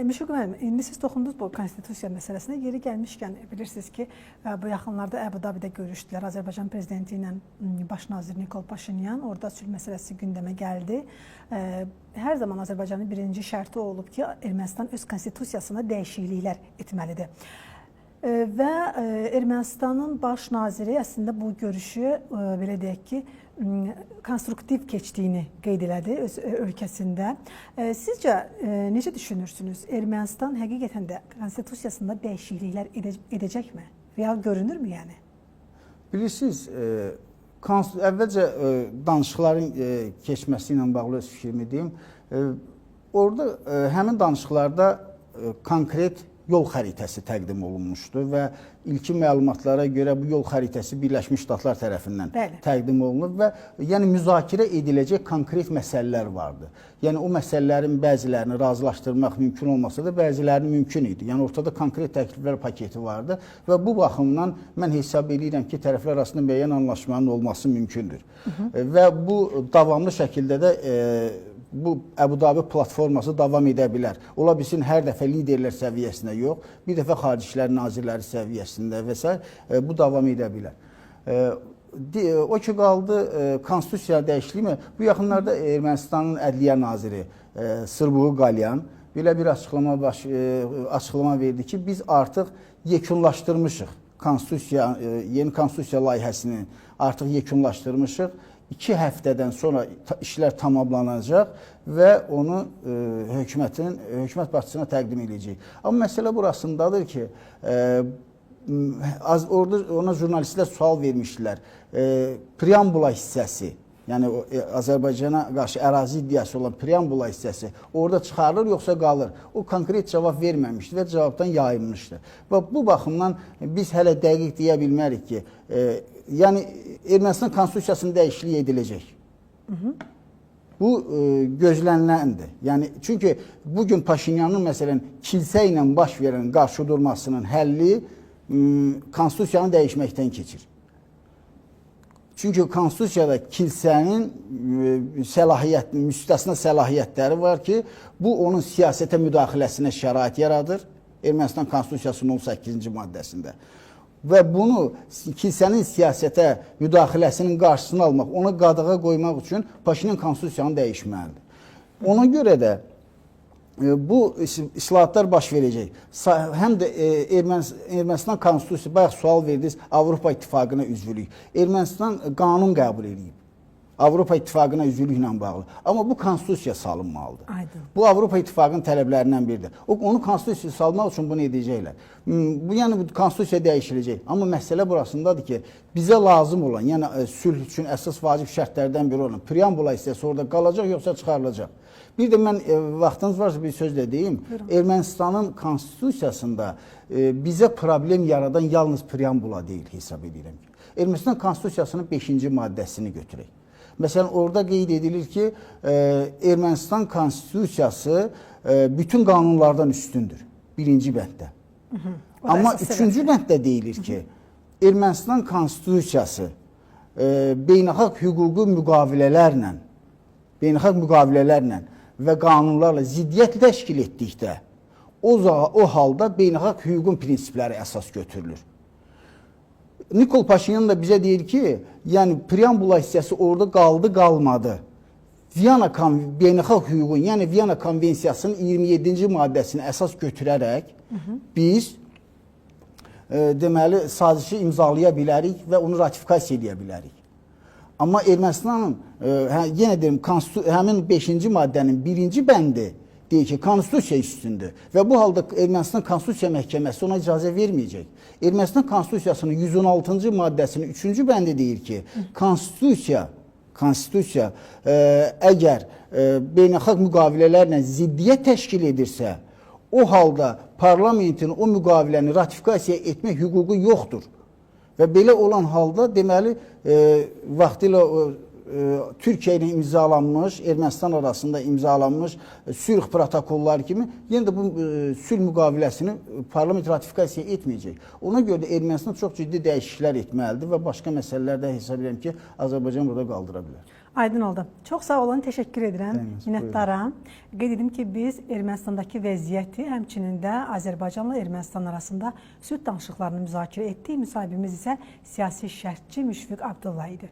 Müşfiq müəllim, indi siz toxundunuz bu konstitusiya məsələsinə. Yeri gəlmişkən bilirsiniz ki, bu yaxınlarda Əbu-Dabidə görüşdülər. Azərbaycan prezidenti ilə baş nazir Nikol Paşinyan. Orada sülh məsələsi gündəmə gəldi. Hər zaman Azərbaycanın birinci şərti olub ki, Ermənistan öz konstitusiyasına dəyişikliklər etməlidir. Və Ermənistanın baş naziri əslində bu görüşü, belə deyək ki, konstruktiv keçdiyini qeyd elədi öz ölkəsində. Sizcə necə düşünürsünüz? Ermənistan həqiqətən də konstitusiyasında dəyişikliklər edəcəkmi? Real görünürmü yəni? Bilirsiniz, əvvəlcə danışıqların keçməsi ilə bağlı öz fikrimi deyim. Orada həmin danışıqlarda konkret yol xəritəsi təqdim olunmuşdu və ilkin məlumatlara görə bu yol xəritəsi Birləşmiş Ştatlar tərəfindən təqdim olunub və yəni müzakirə ediləcək konkret məsələlər vardı. Yəni o məsələlərin bəzilərini razılaşdırmaq mümkün olmasa da bəzilərini mümkün idi. Yəni ortada konkret təkliflər paketi vardı və bu baxımdan mən hesab edirəm ki, tərəflər arasında müəyyən anlaşmanın olması mümkündür. Və bu davamlı şəkildə də bu Əbu-Dabi platforması davam edə bilər. Ola bilsin, hər dəfə liderlər səviyyəsində yox, bir dəfə Xarici İşlər Nazirləri səviyyəsində və s. bu davam edə bilər. O ki, qaldı konstitusiya dəyişikliyi. Bu yaxınlarda Ermənistanın Ədliyyə Naziri Sırbuğu Qalyan belə bir açıqlama verdi ki, biz artıq yekunlaşdırmışıq. Yeni konstitusiya layihəsini artıq yekunlaşdırmışıq. 2 həftədən sonra işlər tamamlanacaq və onu hökumət başçısına təqdim edəcək. Amma məsələ burasındadır ki, orada ona jurnalistlər sual vermişdilər. Preambula hissəsi, yəni Azərbaycana qarşı ərazi iddiası olan preambula hissəsi orada çıxarılır yoxsa qalır? O konkret cavab verməmişdi və cavabdan yayınmışdı. Və bu baxımdan biz hələ dəqiq deyə bilmərik ki, yəni Ermənistan konstitusiyasının dəyişikliyi ediləcək. Bu gözləniləndir. Yəni, çünki bugün Paşinyanın məsələn kilsə ilə baş verən qarşıdurmasının həlli konstitusiyanı dəyişməkdən keçir. Çünki konstitusiyada kilsənin müstəsna səlahiyyətləri var ki, bu onun siyasətə müdaxiləsinə şərait yaradır. Ermənistan konstitusiyasının 18-ci maddəsində. Və bunu kilsənin siyasətə müdaxiləsinin qarşısını almaq, ona qadağa qoymaq üçün Paşinyan konstitusiyanı dəyişməlidir. Ona görə də bu islahatlar baş verəcək. Həm də Ermənistan konstitusiyası, bayaq sual verdiniz, Avropa İttifaqına üzvülük. Ermənistan qanun qəbul edib. Avropa İttifaqına üzvülüklə bağlı. Amma bu konstitusiya salınmalıdır. Bu Avropa İttifaqının tələblərindən biridir. Onu konstitusiya salmaq üçün bunu edəcəklər. Yəni bu konstitusiya dəyişiləcək. Amma məsələ burasındadır ki, bizə lazım olan, yəni sülh üçün əsas vacib şərtlərdən biri olan preambula hissəsi orada qalacaq yoxsa çıxarılacaq. Bir də mən vaxtınız varsa bir söz də deyim. Ermənistanın konstitusiyasında bizə problem yaradan yalnız preambula deyil hesab edirəm. Ermənistan konstitusiyasının 5-ci maddəsini götürək. Məsələn, orada qeyd edilir ki, Ermənistan konstitusiyası bütün qanunlardan üstündür. 1-ci bənddə. Amma 3-cü bənddə deyilir ki, Ermənistan konstitusiyası beynəlxalq hüquqi müqavilələrlə və qanunlarla ziddiyyət təşkil etdikdə, o halda beynəlxalq hüququn prinsipləri əsas götürülür. Nikol Paşinyan da bizə deyir ki, yəni preambula hissəsi orada qaldı, qalmadı. Beynəlxalq hüququn, yəni Viyana konvensiyasının 27-ci maddəsini əsas götürərək biz deməli sazişi imzalaya bilərik və onu ratifikasiya edə bilərik. Amma Ermənistanın, yenə deyim, həmin 5-ci maddənin 1-ci bəndi deyir ki, konstitusiya üstündür və bu halda Ermənistan Konstitusiya Məhkəməsi ona icazə verməyəcək. Ermənistan Konstitusiyasının 116-cı maddəsinin 3-cü bəndi deyir ki, konstitusiya əgər beynəlxalq müqavilələrlə ziddiyyət təşkil edirsə, o halda parlamentin o müqaviləni ratifikasiya etmək hüququ yoxdur. Və belə olan halda deməli vaxtilə Türkiyə ilə imzalanmış, Ermənistan arasında imzalanmış sülh protokolları kimi yenə də bu sülh müqaviləsini parlament ratifikasiya etməyəcək. Ona görə də Ermənistan çox ciddi dəyişikliklər etməlidir və başqa məsələlərdə hesab edirəm ki, Azərbaycan burada qaldıra bilər. Aydın oldu. Çox sağ olun, təşəkkür edirəm. Dəyməz, Minnətdaram. Qeyd edim ki, biz Ermənistandakı vəziyyəti, həmçinin də Azərbaycanla Ermənistan arasında sülh danışıqlarını müzakirə etdik. Müsahibimiz isə siyasi şərhçi Müşfiq Abdullah idi.